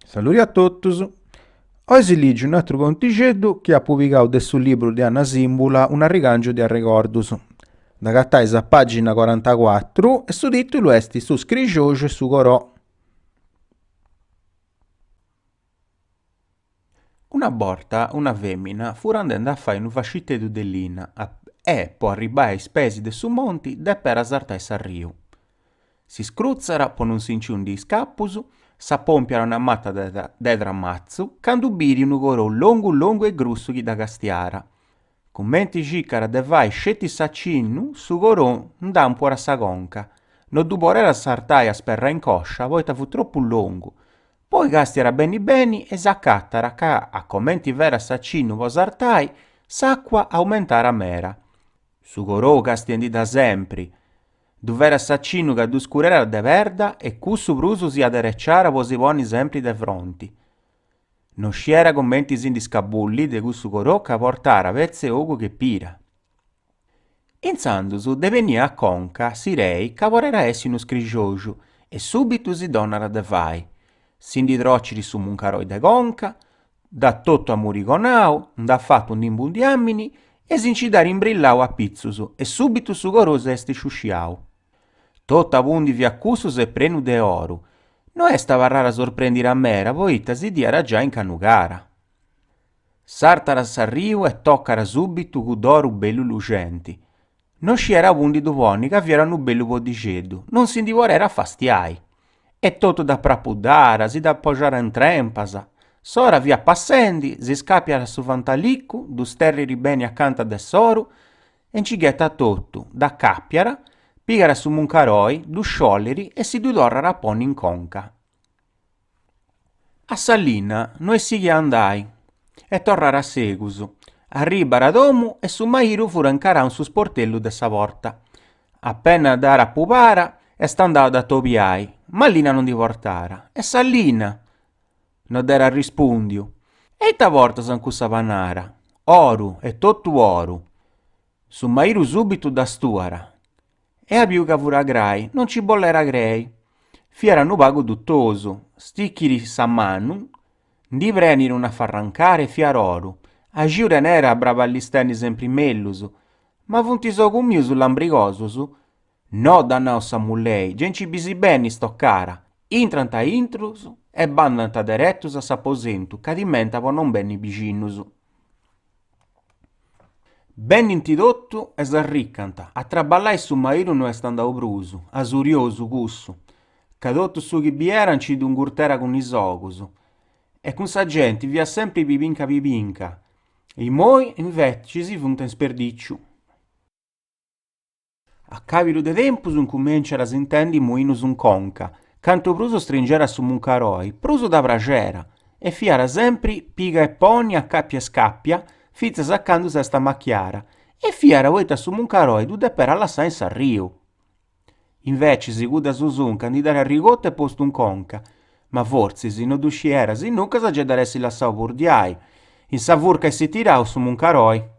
Saluti a tutti. Oggi leggo un altro conticetto che ha pubblicato sul libro di Anna Simbula un arricangio di Arrecordus. Da cattare a pagina 44 e su titolo è su scrigioso e su corò. Una volta una femmina fu andando a fare un fascite di dell'ina e poi arrivare ai spesi de su monti de per asartare a riu. Si scruzzara con un sinciun di scappusu, s'appompiara una matta de drammazzu, candu biri un gorò longo e grussu da castiara. Con 20 cicara de vai scetti saccinnu, su gorò un po' sa conca. Non duborera sartai a sperra in coscia, poita fu troppo lungo. Poi castiara beni e s'accattara ca a commenti vera saccinnu vo sartai, s'acqua aumentara mera. Su gorò castiendi da sempre, duvera saccinnu ca du scurera de verda e cussu brusu si aderecciara vo si poni sempre de fronti. Non sciera commenti di scabulli de cussu gorò ca portara vezze ogu che pira. Inzandusu devenia a conca sirei ca vorera essi unu scrigioju e subitu si donnara de vai. Sindi trocciri su muncaroi de conca, da totto a murigonau, da fatto un imbundiammini e s'incidari imbrillau a pizzusu e subitu su gorò esti sciusciau. Totta vundi viaccusus e prenu de oru. No est rara sorprendere a mera, poita si diara già in canugara. Sartara s'arriu e toccara subitu cu d'oru bellu lucenti. Non sciera vundi duvoni ca fiera nu bellu podiceddu, non si divorera fastiai. E tutto da prapuddara, si da appoggiare in trempasa. Sora via passendi, si scappiara su fantaliccu, du sterriri bene accanto a soru, e cighetta tutto, da cappiara, pigara su muncaroi, du scioglieri e si dudorrara poni in conca. A Sallina noi si andai, e torrara a segusu. Arribara domu e su mairu fura incarà un su sportello de sa porta. Appena dara a pupara, e st'andava da topiai, ma Lina non di portara. E Sallina non dera rispondiu. E ita volta san cussa panara, oru e tottu oru. Su mairu subitu da stuara. E a più ca fura grai, non ci bollera grei. Fiera nu pagu duttosu, sticchiri sa manu, di prenire una farrancare fiaroru. A giure nera brava agli sterni sempre mellusu, ma funti so con miu sull'ambrigosusu. No dannao sa mullei, genci bisi beni sto cara. Intranta intrusu e bandanta direttus a s'aposentu, ca diventavo non benni bicinnusu. Ben intidottu e s'arriccanta, a traballai su mairu no est andau prusu, asuriosu cussu, ca tottu su chi bieran ci d'un gurtera con isogusu. E con sa gente via sempre pipinca, e moi invece ci si funta in sperdicciu. A cavilu de tempus incumenciara s'intendi moinus un conca, canto pruso stringera su muncaroi, pruso da bragera, e fiara sempre piga e poni a cappia e scappia, fizza saccando sesta macchiara, e fiara oita su muncaroi du de per allassà in s'arriu. Invece si guda susun candidare a rigotte posto un conca, ma forse si non dusciera si nuca sa gedaressi lassau purdiai, in sa vurca e si tirau su muncaroi.